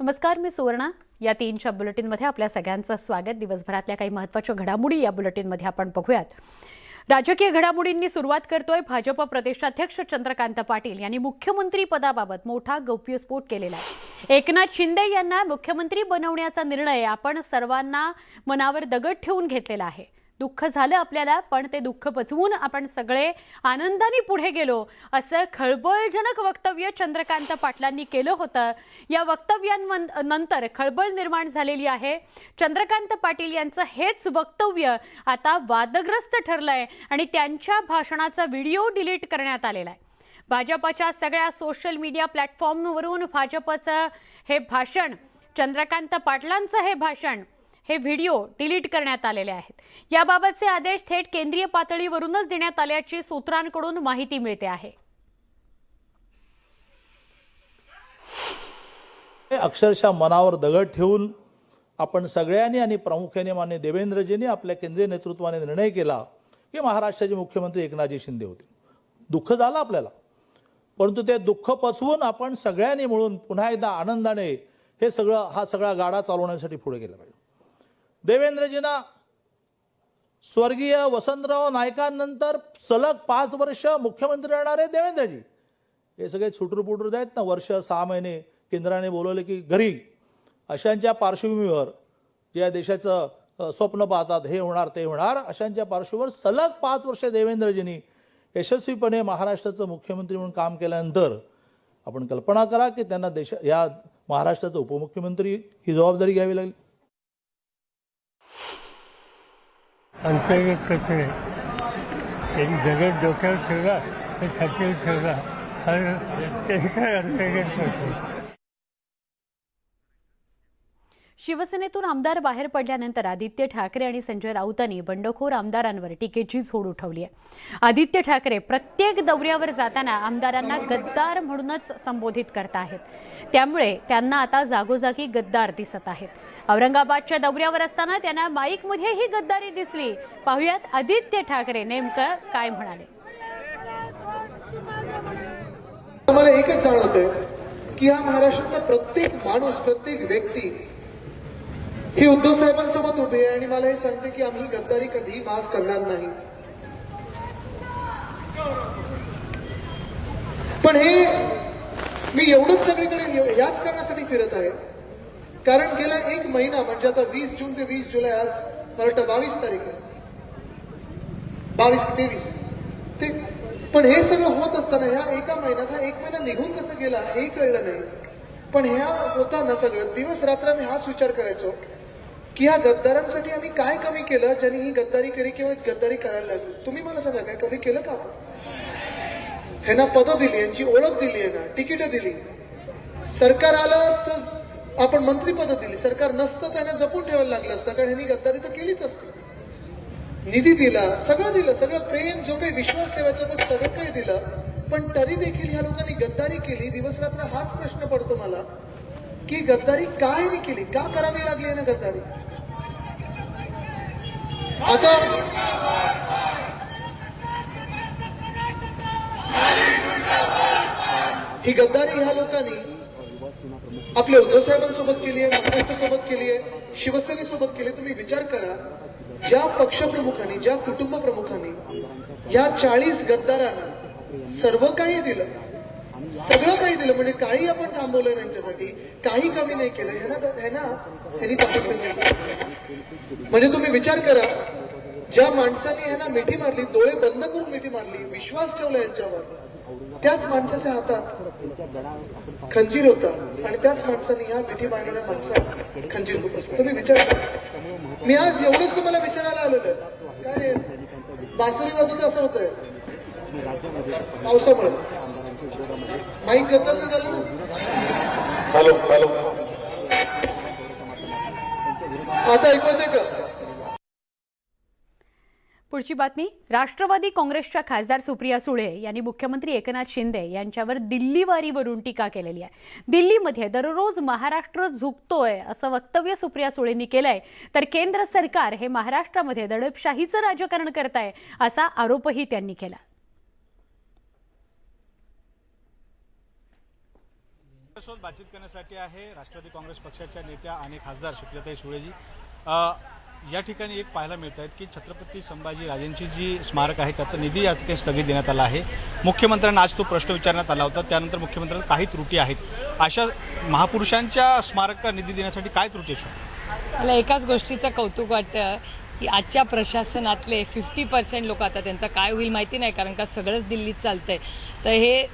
नमस्कार, मी सुवर्णा. या 3च्या बुलेटिनमध्ये आपल्या सगळ्यांचं स्वागत. दिवसभरातल्या काही महत्त्वाच्या घडामोडी या बुलेटिनमध्ये आपण बघूयात. राजकीय घडामोडींनी सुरुवात करतोय. भाजप प्रदेशाध्यक्ष चंद्रकांत पाटील यांनी मुख्यमंत्री पदाबाबत मोठा गौप्यस्फोट केलेला आहे. एकनाथ शिंदे यांना मुख्यमंत्री बनवण्याचा निर्णय आपण सर्वांना मनावर दगड ठेवून घेतलेला आहे. दुःख झालं आपल्याला, पण ते दुःख पचवून आपण सगळे आनंदाने पुढे गेलो, असं खळबळजनक वक्तव्य चंद्रकांत पाटलांनी केलं होतं. या वक्तव्यानंतर खळबळ निर्माण झालेली आहे. चंद्रकांत पाटील यांचं हेच वक्तव्य आता वादग्रस्त ठरलंय आणि त्यांच्या भाषणाचा व्हिडिओ डिलीट करण्यात आलेला आहे. भाजपच्या सगळ्या सोशल मीडिया प्लॅटफॉर्मवरून भाजपचं हे भाषण, चंद्रकांत पाटलांचं हे भाषण, हे व्हिडिओ डिलीट करण्यात आलेले आहेत. याबाबतचे आदेश थेट केंद्रीय पातळीवरूनच देण्यात आल्याची सूत्रांकडून माहिती मिळते आहे. अक्षरशः मनावर दगड ठेवून आपण सगळ्यांनी आणि प्रामुख्याने माननीय देवेंद्रजींनी आपल्या केंद्रीय नेतृत्वाने निर्णय केला की महाराष्ट्राचे मुख्यमंत्री एकनाथजी शिंदे होते. दुःख झालं आपल्याला, परंतु ते दुःख पचवून आपण सगळ्यांनी मिळून पुन्हा एकदा आनंदाने हा सगळा गाडा चालवण्यासाठी पुढे गेला पाहिजे. देवेंद्रजींना स्वर्गीय वसंतराव नाईकांनंतर सलग 5 वर्ष मुख्यमंत्री राहणारे देवेंद्रजी हे सगळे छुटूरपुटूर आहेत ना. वर्ष 6 महिने केंद्राने बोलवले की घरी, अशांच्या पार्श्वभूमीवर जे देशाचं स्वप्न पाहतात, हे होणार ते होणार, अशांच्या पार्श्वभूमीवर सलग 5 वर्ष देवेंद्रजींनी यशस्वीपणे महाराष्ट्राचं मुख्यमंत्री म्हणून काम केल्यानंतर आपण कल्पना करा की त्यांना या महाराष्ट्राचं उपमुख्यमंत्री ही जबाबदारी घ्यावी लागली. अंतर्गत कसं आहे, त्यांनी जगत डोक्यावर ठेवला तर छातीवर ठेवला, हा त्यांचा अंतर्गत कसं. शिवसेनेतून आमदार बाहेर पडल्यानंतर आदित्य ठाकरे आणि संजय राऊतांनी बंडखोर आमदारांवर टीकेची झोड उठवली आहे. आदित्य ठाकरे प्रत्येक दौऱ्यावर जाताना आमदारांना गद्दार म्हणूनच संबोधित करत आहेत. त्यामुळे त्यांना आता जागोजागी गद्दार दिसत आहेत. औरंगाबादच्या दौऱ्यावर असताना त्यांना माईकमध्ये ही गद्दारी दिसली. पाहुयात आदित्य ठाकरे नेमकं काय म्हणाले. मला एकच जाणवतंय की हा महाराष्ट्रातला प्रत्येक माणूस, प्रत्येक व्यक्ती ही उद्धव साहेबांसोबत उभी आहे आणि मला हे सांगते की आम्ही गद्दारी कधीही माफ करणार नाही. पण हे मी एवढंच सगळीकडे याच कारणासाठी फिरत आहे कारण गेला 1 महिना म्हणजे आता 20 जून ते 20 जुलै, आज मला वाटतं 22 तारीख आहे, 22-23 ते. पण हे सगळं होत असताना ह्या एका महिन्यात, हा 1 महिना निघून कसं गेला हे कळलं नाही. पण ह्या होताना सगळं दिवस रात्र मी हाच विचार करायचो की ह्या गद्दारांसाठी आम्ही काय कमी केलं ज्यांनी ही गद्दारी केली किंवा गद्दारी करायला लागली. तुम्ही मला सांगा, काय कमी केलं का आपण? ह्यांना पदं दिली, यांची ओळख दिली आहे ना, तिकीटं दिली. सरकार आलं तर आपण मंत्रीपदं दिली, सरकार नसतं त्यांना जपून ठेवायला लागलं असतं कारण ह्यांनी गद्दारी तर केलीच असते. निधी दिला, सगळं दिलं, सगळं प्रेम, जो काही विश्वास ठेवायचा तर सगळं काही दिलं. पण तरी देखील ह्या लोकांनी गद्दारी केली. दिवस रात्र हाच प्रश्न पडतो मला की गद्दारी काय नाही केली, का करावी लागली आहे ना गद्दारी. आता ही गद्दारी ह्या लोकांनी आपल्या उद्धव साहेबांसोबत केली आहे, महाराष्ट्रासोबत केली आहे, शिवसेनेसोबत केली. तुम्ही विचार करा, ज्या पक्षप्रमुखांनी, ज्या कुटुंब प्रमुखांनी या 40 गद्दारांना सर्व काही दिलं, सगळं काही दिलं, म्हणजे काही आपण थांबवलं त्यांच्यासाठी, काही कमी नाही केलं, ह्यांनी पाठिंबा दिला. म्हणजे तुम्ही विचार करा, ज्या माणसांनी ह्यांना मिठी मारली, डोळे बंद करून मिठी मारली, विश्वास ठेवला यांच्यावर, त्याच माणसाच्या हातात खंजीर होता आणि त्याच माणसाने ह्या मिठी मारणाऱ्या माणसाला खंजीर खुपसला. तुम्ही विचार करा. मी आज एवढंच तुम्हाला विचारायला आलेलं, काय बासुरी वाजवतं असं होतंय पावसामुळे, माईक गद्दार झालं ना. हॅलो हॅलो, आता ऐकू येते का? पुढची बातमी. राष्ट्रवादी काँग्रेसच्या खासदार सुप्रिया सुळे यांनी मुख्यमंत्री एकनाथ शिंदे यांच्यावर दिल्लीवारीवरून टीका केलेली आहे. दिल्लीमध्ये दररोज महाराष्ट्र झुकतोय असं वक्तव्य सुप्रिया सुळेंनी केलंय. तर केंद्र सरकार हे महाराष्ट्रामध्ये दडपशाहीचं राजकारण करताय असा आरोपही त्यांनी केला. आपल्यासोबत बातचीत करण्यासाठी आहे राष्ट्रवादी काँग्रेस पक्षाच्या नेत्या आणि खासदार सुप्रियाताई सुळेजी। या ठिकाणी एक पाहायला मिळत आहे की छत्रपती संभाजी राजेंची जी स्मारक आहे त्याचा निधी या ठिकाणी स्थगित देण्यात आला आहे। मुख्यमंत्र्यांना आज तो प्रश्न विचारण्यात आला होता, त्यानंतर मुख्यमंत्र्यांना काही त्रुटी आहेत। अशा महापुरुषांच्या स्मारकाला निधी देण्यासाठी काय त्रुटी असू? मला एकाच गोष्टीचं कौतुक वाटतं की आजच्या प्रशासनातले 50% लोक, आता त्यांचं काय होईल माहिती नाही कारण का सगळंच दिल्लीत चालतंय, तर हे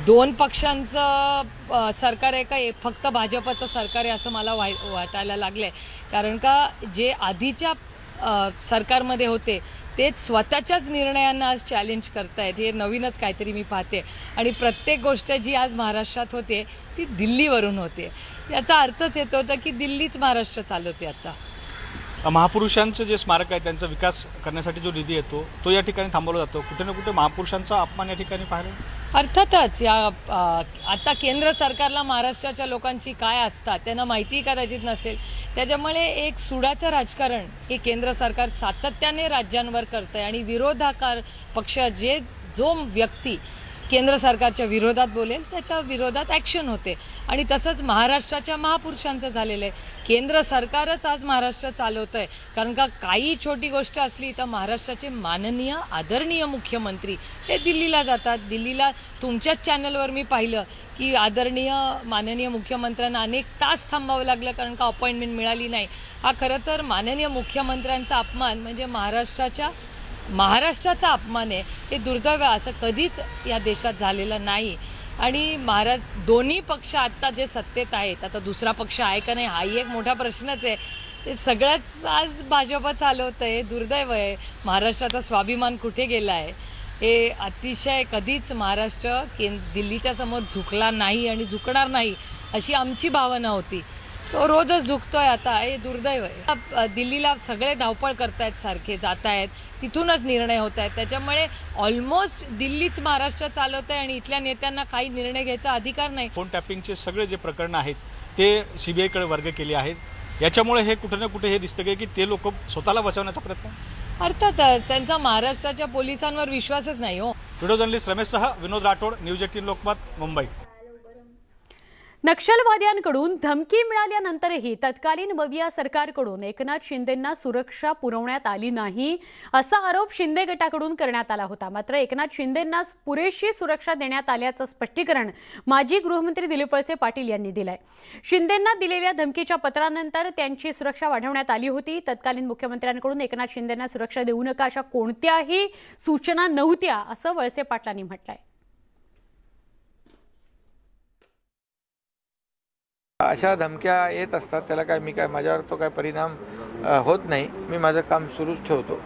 2 पक्षांचं सरकार आहे का फक्त भाजपचं सरकार आहे असं मला वाटायला लागलंय। कारण का जे आधीच्या सरकारमध्ये होते तेच स्वतःच्याच निर्णयांना आज चॅलेंज करतायत, हे नवीनच काहीतरी मी पाहते। आणि प्रत्येक गोष्ट जी आज महाराष्ट्रात होते ती दिल्लीवरून होते, याचा अर्थच येतो होता की दिल्लीच महाराष्ट्र चालवते आता। महापुरुषांचं जे स्मारक आहे त्यांचा विकास करण्यासाठी जो निधी येतो तो या ठिकाणी थांबवला जातो, कुठे ना कुठे महापुरुषांचा अपमान या ठिकाणी पाहायला। अर्थातच आता केंद्र सरकारला महाराष्ट्राच्या लोकांची काय असतात त्यांना माहिती कदाचित नसेल, त्याच्यामुळे एक सुडाचं राजकारण हे केंद्र सरकार सातत्याने राज्यांवर करतंय आणि विरोधकार पक्ष जो व्यक्ती केंद्र सरकारच्या विरोधात बोलेल त्याच्या विरोधात ॲक्शन होते। आणि तसंच महाराष्ट्राच्या महापुरुषांचं झालेलं आहे। केंद्र सरकारच आज महाराष्ट्र चालवतंय, कारण का काही छोटी गोष्ट असली तर महाराष्ट्राचे माननीय आदरणीय मुख्यमंत्री हे दिल्लीला जातात। दिल्लीला तुमच्याच चॅनलवर मी पाहिलं की आदरणीय माननीय मुख्यमंत्र्यांना अनेक तास थांबावं लागलं कारण का अपॉइंटमेंट मिळाली नाही। हा खरं तर माननीय मुख्यमंत्र्यांचा अपमान म्हणजे महाराष्ट्राचा अपमान आहे, हे दुर्दैव आहे। असं कधीच या देशात झालेलं नाही। आणि दोन्ही पक्ष आता जे सत्तेत आहेत, आता दुसरा पक्ष आहे का नाही हाही एक मोठा प्रश्नच आहे, ते सगळंच आज भाजप चालवत आहे, दुर्दैव आहे। महाराष्ट्राचा स्वाभिमान कुठे गेला आहे? हे अतिशय कधीच महाराष्ट्र दिल्लीच्या समोर झुकला नाही आणि झुकणार नाही अशी आमची भावना होती, तो रोजच झुकतोय आता, हे दुर्दैव आहे। दिल्लीला सगळे धावपळ करतायत, सारखे जात आहेत, तिथूनच निर्णय होत आहेत, त्याच्यामुळे ऑलमोस्ट दिल्लीच महाराष्ट्र चालवत आहे आणि इथल्या नेत्यांना काही निर्णय घ्यायचा अधिकार नाही। फोन टॅपिंगचे सगळे जे प्रकरण आहेत ते सीबीआयकडे वर्ग केले आहेत, याच्यामुळे हे कुठे ना कुठे हे दिसतं की ते लोक स्वतःला बचावण्याचा प्रयत्न। अर्थातच त्यांचा महाराष्ट्राच्या पोलिसांवर विश्वासच नाही हो। व्हिडिओ जर्नलिस्ट रमेशसह विनोद राठोड, न्यूज 18 लोकमत, मुंबई। नक्षलवाद्यांकडून धमकी मिळाल्यानंतरही तत्कालीन मविया सरकारकडून एकनाथ शिंदेंना सुरक्षा पुरवण्यात आली नाही असा आरोप शिंदे गटाकडून करण्यात आला होता। मात्र एकनाथ शिंदेंना पुरेशी सुरक्षा देण्यात आल्याचं स्पष्टीकरण माजी गृहमंत्री दिलीप वळसे पाटील यांनी दिलंय। शिंदेंना दिलेल्या धमकीच्या पत्रानंतर त्यांची सुरक्षा वाढवण्यात आली होती। तत्कालीन मुख्यमंत्र्यांकडून एकनाथ शिंदेंना सुरक्षा देऊ नका अशा कोणत्याही सूचना नव्हत्या असं वळसे पाटलांनी म्हटलंय। अशा धमक्या येत असतात, त्याला काय माझ्यावर तो काय परिणाम होत नाही। मी माझं काम सुरूच ठेवतो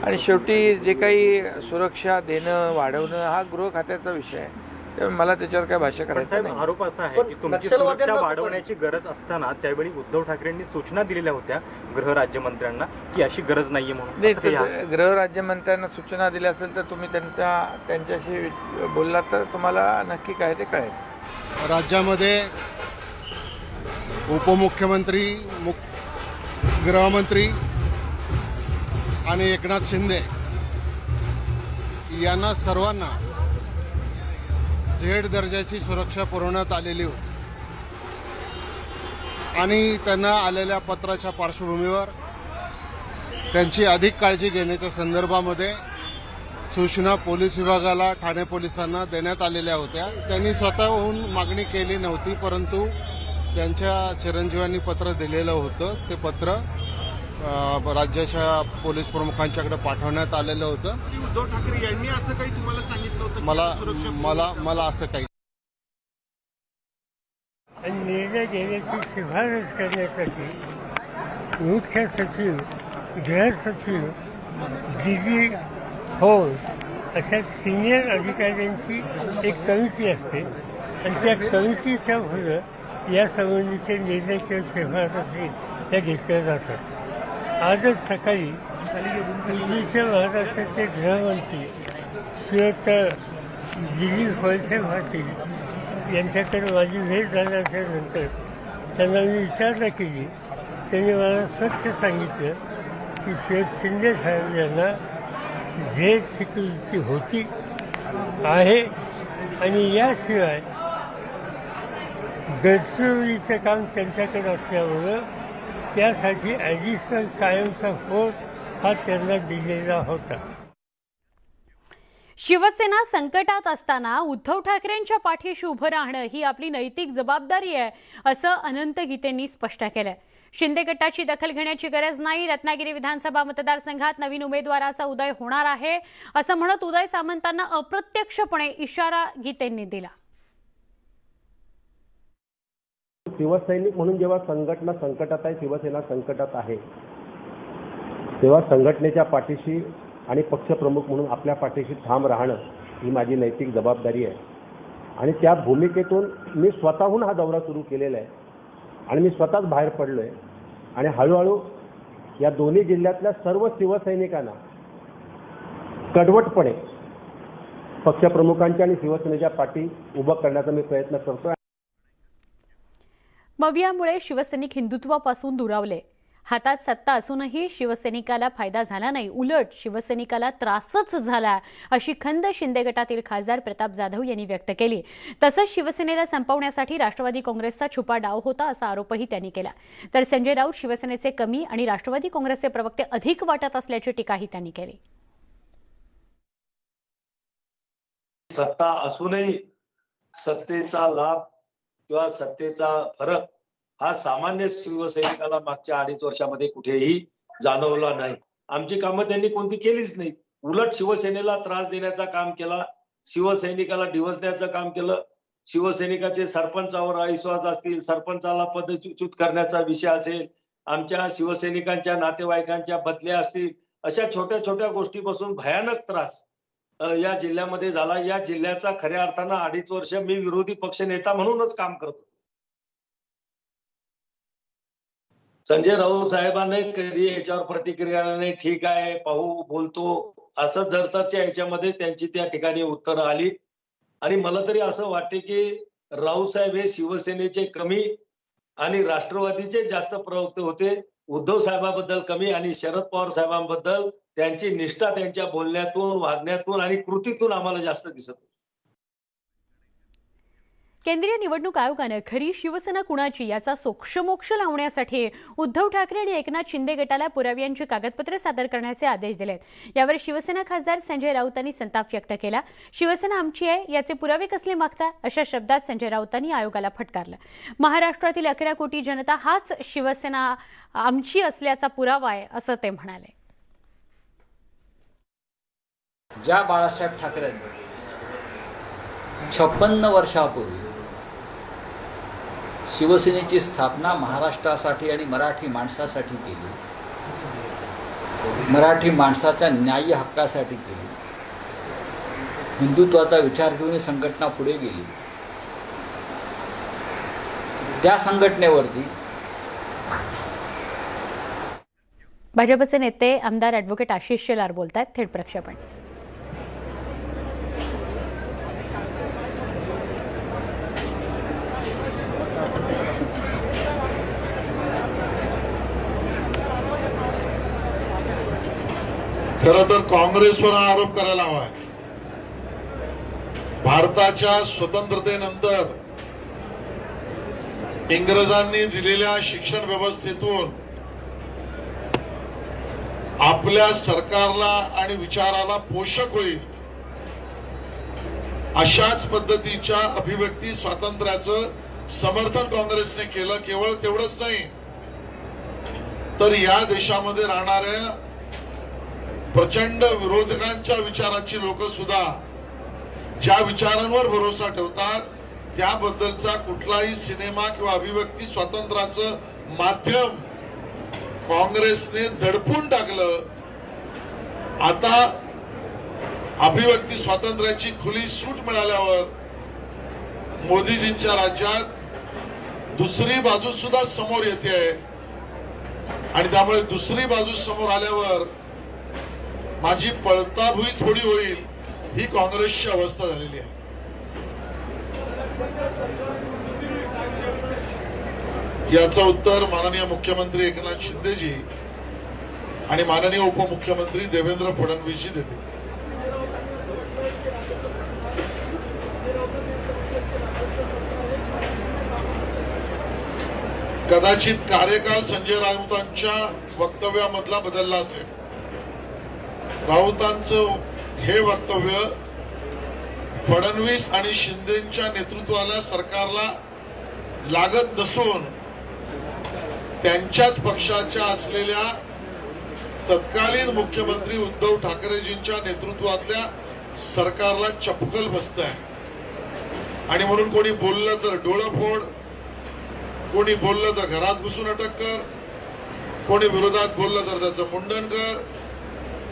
आणि शेवटी जे काही सुरक्षा देणं वाढवणं हा गृह खात्याचा विषय आहे, त्यामुळे मला त्याच्यावर काय भाष्य करायचं नाही। आरोप असा आहे की तुमची सुरक्षा वाढवण्याची गरज असताना त्यावेळी उद्धव ठाकरेंनी सूचना दिलेल्या होत्या गृहराज्यमंत्र्यांना की अशी गरज नाहीये म्हणून। गृहराज्यमंत्र्यांना सूचना दिल्या असेल तर तुम्ही त्यांच्याशी बोललात तर तुम्हाला नक्की काय ते कळेल। राज्यामध्ये उपमुख्यमंत्री, गृहमंत्री आणि एकनाथ शिंदे यांना सर्वांना झेड दर्जाची सुरक्षा पुरवण्यात आलेली होती आणि त्यांना आलेल्या पत्राच्या पार्श्वभूमीवर त्यांची अधिक काळजी घेण्याच्या संदर्भामध्ये सूचना पोलीस विभागाला, ठाणे पोलिसांना देण्यात आलेल्या होत्या। त्यांनी स्वतःहून मागणी केली नव्हती, परंतु त्यांच्या चिरंजीवांनी पत्र दिलेलं होतं, ते पत्र राज्याच्या पोलीस प्रमुखांच्याकडे पाठवण्यात आलेलं होतं। उद्धव ठाकरे यांनी असं काही तुम्हाला सांगितलं होतं? मला असं काही निर्णय घेण्याची शिफारस करण्यासाठी मुख्य सचिव, गृह सचिव, डीजी होम अशा सिनियर अधिकाऱ्यांची एक कमिटी असते आणि त्या कमिटीच्या पुढे या संबंधीचे निर्णय किंवा शिफारसी त्या घेतल्या जातात। आजच सकाळी दिल्लीच्या महाराष्ट्राचे गृहमंत्री दिलीप वळसे पाटील यांच्याकडे माझी भेट झाल्यानंतर त्यांना मी विचारणा केली। त्यांनी मला स्वच्छ सांगितलं की शिंदे साहेब यांना झेड सिक्युरिटी होती आहे आणि याशिवाय दर्शवलीचं काम त्यांच्याकडे असल्यामुळं त्यासाठी ॲडिशनल कायमचा फोर्स हा त्यांना दिलेला होता. शिवसेना संकटात असताना उद्धव ठाकरेंच्या पाठीशी उभं राहणं ही आपली नैतिक जबाबदारी आहे, असं अनंत गीतेंनी स्पष्ट केलंय. शिंदे गटाची दखल घेण्याची गरज नाही, रत्नागिरी विधानसभा मतदारसंघात नवीन उमेदवाराचा उदय होणार आहे, असं म्हणत उदय सामंतांना अप्रत्यक्षपणे इशारा गीतेंनी दिला. शिवसैनिक म्हणून जेव्हा संघटना संकटात आहे, शिवसेना संकटात आहे, तेव्हा संघटनेच्या पाठीशी आणि पक्षप्रमुख म्हणून आपल्या पाठीशी ठाम राहणं ही माझी नैतिक जबाबदारी आहे. आणि त्या भूमिकेतून मी स्वतःहून हा दौरा सुरू केलेला आहे आणि मी स्वतःच बाहेर पडलो आहे. आणि हळूहळू या दोन्ही जिल्ह्यातल्या सर्व शिवसैनिकांना कडवटपणे पक्षप्रमुखांच्या आणि शिवसेनेच्या पाठी उभं करण्याचा मी प्रयत्न करतो. मवियामुळे शिवसैनिक हिंदुत्वापासून दुरावले. हातात सत्ता असूनही शिवसैनिकाला फायदा झाला नाही, उलट शिवसैनिकाला त्रासच झाला, अशी खंत शिंदे गटातील खासदार प्रताप जाधव यांनी व्यक्त केली. तसंच शिवसेनेला संपवण्यासाठी राष्ट्रवादी काँग्रेसचा छुपा डाव होता, असा आरोपही त्यांनी केला. तर संजय राऊत शिवसेनेचे कमी आणि राष्ट्रवादी काँग्रेसचे प्रवक्ते अधिक वाटत असल्याची टीकाही त्यांनी केली. सत्ता असूनही सत्तेचा लाभ किंवा सत्तेचा फरक हा सामान्य शिवसैनिकाला मागच्या 2.5 वर्षामध्ये कुठेही जाणवला नाही. आमची कामं त्यांनी कोणती केलीच नाही, उलट शिवसेनेला त्रास देण्याचं काम केला, शिवसैनिकाला डिवचण्याचं काम केलं. शिवसैनिकाचे सरपंचावर अविश्वास असतील, सरपंचाला पदच्युत करण्याचा विषय असेल, आमच्या शिवसैनिकांच्या नातेवाईकांच्या बदल्या असतील, अशा छोट्या छोट्या गोष्टीपासून भयानक त्रास या जिल्ह्यामध्ये झाला. या जिल्ह्याचा खऱ्या अर्थानं 2.5 वर्ष मी विरोधी पक्षनेता म्हणूनच काम करतो. संजय राऊत साहेबांनी कधी याच्यावर प्रतिक्रिया नाही, ठीक आहे पाहू बोलतो असं जर तरच्या याच्यामध्ये त्यांची त्या ठिकाणी उत्तरं आली. आणि मला तरी असं वाटते की राऊत साहेब हे शिवसेनेचे कमी आणि राष्ट्रवादीचे जास्त प्रवक्ते होते. उद्धव साहेबांबद्दल कमी आणि शरद पवार साहेबांबद्दल त्यांची निष्ठा त्यांच्या बोलण्यातून, वागण्यातून आणि कृतीतून आम्हाला जास्त दिसत होती. केंद्रीय निवडणूक आयोगानं खरी शिवसेना कुणाची याचा सोक्षमोक्ष लावण्यासाठी उद्धव ठाकरे आणि एकनाथ शिंदे गटाला पुराव्यांची कागदपत्रे सादर करण्याचे आदेश दिलेत. यावर शिवसेना खासदार संजय राऊतांनी संताप व्यक्त केला. शिवसेना आमची आहे याचे पुरावे कसले मागता, अशा शब्दात संजय राऊतांनी आयोगाला फटकारलं. महाराष्ट्रातील 11 कोटी जनता हाच शिवसेना आमची असल्याचा पुरावा आहे, असं ते म्हणाले. ज्या बाळासाहेब ठाकरेंनी 56 वर्षापूर्वी शिवसेनेची स्थापना महाराष्ट्रासाठी आणि मराठी माणसासाठी केली, मराठी माणसाच्या न्याय्य हक्कासाठी केली, हिंदुत्वाचा विचार घेऊन ही संघटना पुढे गेली. त्या संघटनेवरती भाजपचे नेते आमदार ॲडव्होकेट आशिष शेलार बोलतात. थेट प्रक्षेपण. खरं तर काँग्रेसवर हा आरोप करायला हवाय. भारताच्या स्वतंत्रतेनंतर इंग्रजांनी दिलेल्या शिक्षण व्यवस्थेतून आपल्या सरकारला आणि विचाराला पोषक होईल अशाच पद्धतीच्या अभिव्यक्ती स्वातंत्र्याचं समर्थन काँग्रेसने केलं. केवळ तेवढंच नाही तर या देशामध्ये राहणाऱ्या प्रचंड विरोधकांच्या विचाराची लोक सुद्धा ज्या विचारांवर भरोसा ठेवतात त्याबद्दलचा कुठलाही सिनेमा किंवा अभिव्यक्ती स्वातंत्र्याचं माध्यम काँग्रेसने दडपून टाकलं. आता अभिव्यक्ती स्वातंत्र्याची खुली सूट मिळाल्यावर मोदीजींच्या राज्यात दुसरी बाजू सुद्धा समोर येते आहे आणि त्यामुळे दुसरी बाजू समोर आल्यावर माझी पळताभुई थोडी होईल ही काँग्रेसची अवस्था झालेली आहे. याचं उत्तर माननीय मुख्यमंत्री एकनाथ शिंदेजी आणि माननीय उपमुख्यमंत्री देवेंद्र फडणवीसजी देतील. कदाचित कार्यकाल संजय राऊतांच्या वक्तव्यामधला बदलला असेल. राऊतांचं हे वक्तव्य फडणवीस आणि शिंदेच्या नेतृत्वाला सरकारला लागत नसून त्यांच्याच पक्षाच्या असलेल्या तत्कालीन मुख्यमंत्री उद्धव ठाकरेजींच्या नेतृत्वातल्या सरकारला चपकल बसत आहे. आणि म्हणून कोणी बोललं तर डोळं फोड, कोणी बोललं तर घरात घुसून अटक कर, कोणी विरोधात बोललं तर त्याचं मुंडन कर,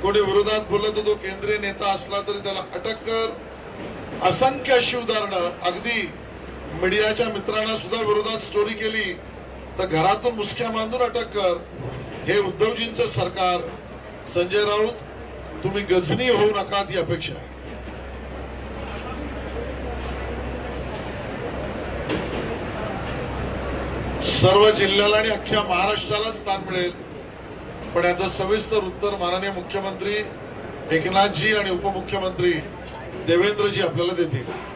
कोणी विरोधात बोललं तर तो केंद्रीय नेता असला तरी त्याला अटक कर. असंख्य अशी उदाहरणं. अगदी मीडियाच्या मित्रांना सुद्धा विरोधात स्टोरी केली तर घरातून मुसक्या बांधून अटक कर. हे उद्धवजींचं सरकार. संजय राऊत, तुम्ही गजनी होऊ नका, ती अपेक्षा आहे. सर्व जिल्ह्याला आणि अख्ख्या महाराष्ट्राला स्थान मिळेल, पण याचं सविस्तर उत्तर माननीय मुख्यमंत्री एकनाथजी आणि उपमुख्यमंत्री देवेंद्रजी आपल्याला देतील.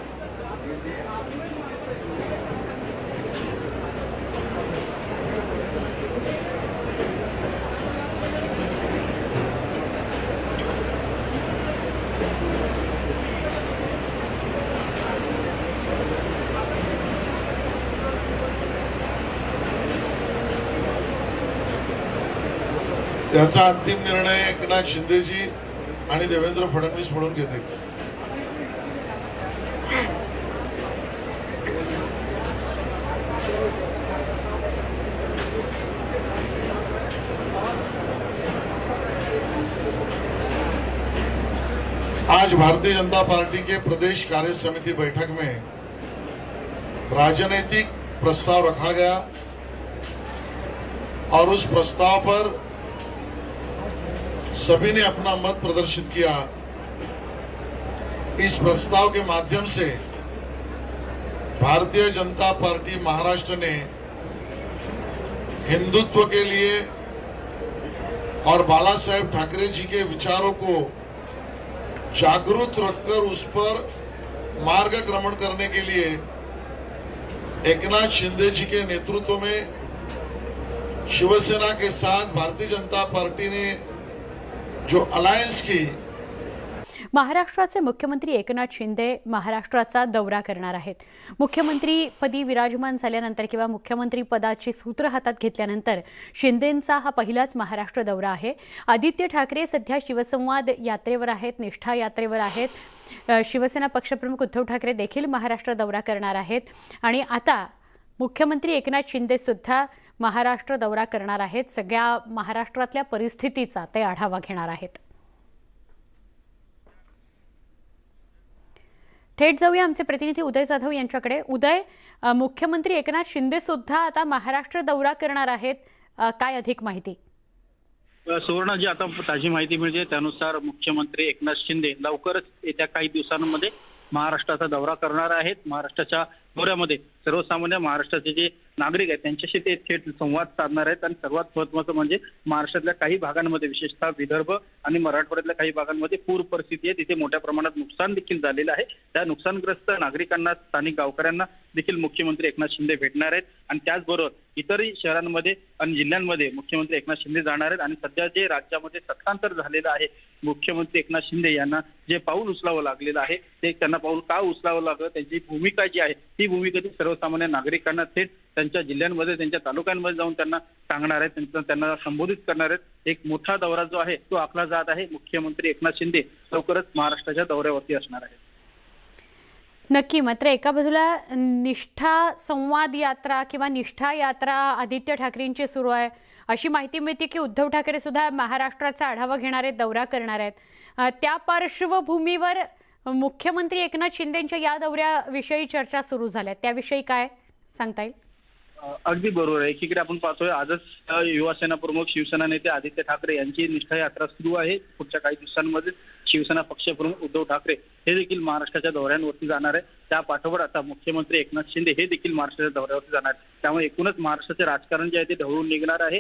त्याचा अंतिम निर्णय एकनाथ शिंदेजी आणि देवेंद्र फडणवीस म्हणून घेतील. आज भारतीय जनता पार्टी के प्रदेश कार्य समिति बैठक में राजनीतिक प्रस्ताव रखा गया और उस प्रस्ताव पर सभी ने अपना मत प्रदर्शित किया. इस प्रस्ताव के माध्यम से भारतीय जनता पार्टी महाराष्ट्र ने हिंदुत्व के लिए और बाला साहेब ठाकरे जी के विचारों को जागरूक रखकर उस पर मार्गक्रमण करने के लिए एकनाथ शिंदे जी के नेतृत्व में शिवसेना के साथ भारतीय जनता पार्टी ने जो अलायन्स की. महाराष्ट्राचे मुख्यमंत्री एकनाथ शिंदे महाराष्ट्राचा दौरा करणार आहेत. मुख्यमंत्रीपदी विराजमान झाल्यानंतर किंवा मुख्यमंत्री पदाची सूत्र हातात घेतल्यानंतर शिंदेंचा हा पहिलाच महाराष्ट्र दौरा आहे. आदित्य ठाकरे सध्या शिवसंवाद यात्रेवर आहेत, निष्ठा यात्रेवर आहेत. शिवसेना पक्षप्रमुख उद्धव ठाकरे देखील महाराष्ट्र दौरा करणार आहेत आणि आता मुख्यमंत्री एकनाथ शिंदे सुद्धा महाराष्ट्र दौरा करणार आहेत. सगळ्या महाराष्ट्रातल्या परिस्थितीचा ते आढावा घेणार आहेत. थेट जाऊया आमचे प्रतिनिधी उदय जाधव यांच्याकडे. उदय, मुख्यमंत्री एकनाथ शिंदे सुद्धा आता महाराष्ट्र दौरा करणार आहेत, काय अधिक माहिती? सुवर्ण, जी आता ताजी माहिती मिळते त्यानुसार मुख्यमंत्री एकनाथ शिंदे लवकरच येत्या काही दिवसांमध्ये महाराष्ट्राचा दौरा करणार आहेत. महाराष्ट्राच्या दौऱ्यामध्ये सर्वसामान्य महाराष्ट्राचे जे नागरिक आहेत त्यांच्याशी ते थेट संवाद साधणार आहेत आणि सर्वात महत्त्वाचं म्हणजे महाराष्ट्रातल्या काही भागांमध्ये, विशेषतः विदर्भ आणि मराठवाड्यातल्या काही भागांमध्ये पूर परिस्थिती आहे. तिथे मोठ्या प्रमाणात नुकसान देखील झालेलं आहे. त्या नुकसानग्रस्त नागरिकांना, स्थानिक गावकऱ्यांना देखील मुख्यमंत्री एकनाथ शिंदे भेटणार आहेत आणि त्याचबरोबर इतरही शहरांमध्ये आणि जिल्ह्यांमध्ये मुख्यमंत्री एकनाथ शिंदे जाणार आहेत. आणि सध्या जे राज्यामध्ये सत्तांतर झालेलं आहे, मुख्यमंत्री एकनाथ शिंदे यांना जे पाऊल उचलावं लागलेलं आहे ते त्यांना पाऊल का उचलावं लागलं, त्यांची भूमिका जी आहे ती भूमिका ती सर्वसामान्य नागरिकांना थेट त्यांच्या जिल्ह्यांमध्ये, त्यांच्या तालुक्यांमध्ये जाऊन त्यांना सांगणार आहेत, त्यांना संबोधित करणार आहेत. एक मोठा दौरा जो आहे तो आखला जात आहे. मुख्यमंत्री एकनाथ शिंदे लवकरच महाराष्ट्राच्या दौऱ्यावरती असणार आहेत. नक्की. मात्र एका बाजूला निष्ठा संवाद यात्रा किंवा निष्ठा यात्रा आदित्य ठाकरेंची सुरू आहे, अशी माहिती मिळते की उद्धव ठाकरे सुद्धा महाराष्ट्राचा आढावा घेणार आहेत, दौरा करणार आहेत. त्या पार्श्वभूमीवर मुख्यमंत्री एकनाथ शिंदेंच्या या दौऱ्याविषयी चर्चा सुरू झाल्या, त्याविषयी काय सांगता येईल? अगदी बरोबर आहे. एकीकडे आपण पाहतोय आजच युवासेना प्रमुख शिवसेना नेते आदित्य ठाकरे यांची निष्ठा यात्रा सुरू आहे. पुढच्या काही दिवसांमध्ये शिवसेना पक्षप्रमुख उद्धव ठाकरे हे देखील महाराष्ट्राच्या दौऱ्यांवरती जाणार आहे. त्या पाठोपाठ आता मुख्यमंत्री एकनाथ शिंदे हे देखील महाराष्ट्राच्या दौऱ्यावरती जाणार. त्यामुळे एकूणच महाराष्ट्राचे राजकारण जे आहे ते ढवळून निघणार आहे.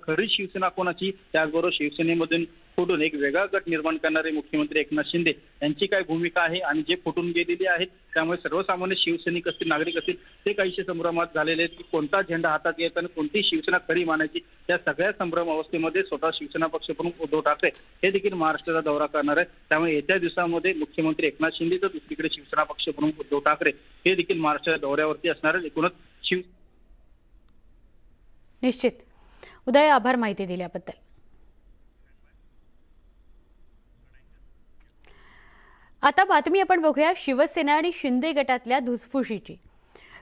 खरी शिवसेना कोणाची, त्याचबरोबर शिवसेनेमधून फुटून एक वेगळा गट निर्माण करणारे मुख्यमंत्री एकनाथ शिंदे यांची काय भूमिका आहे आणि जे फुटून गेलेली आहेत त्यामुळे सर्वसामान्य शिवसैनिक असतील, नागरिक असतील, ते काहीशे संभ्रमात झालेले आहेत की कोणता झेंडा हातात घ्यायचा आणि कोणती शिवसेना खरी मानायची. त्या सगळ्या संभ्रम अवस्थेमध्ये स्वतः शिवसेना पक्षप्रमुख उद्धव ठाकरे हे देखील महाराष्ट्राचा दौरा करणार आहेत. त्यामुळे येत्या दिवसामध्ये मुख्यमंत्री एकनाथ शिंदे तर दुसरीकडे शिवसेना पक्षप्रमुख उद्धव ठाकरे हे देखील महाराष्ट्राच्या दौऱ्यावरती असणार आहेत. एकूणच निश्चित. उदय, आभार माहिती दिल्याबद्दल. आता बातमी आपण बघूया शिवसेना आणि शिंदे गटातल्या धुसफुशीची.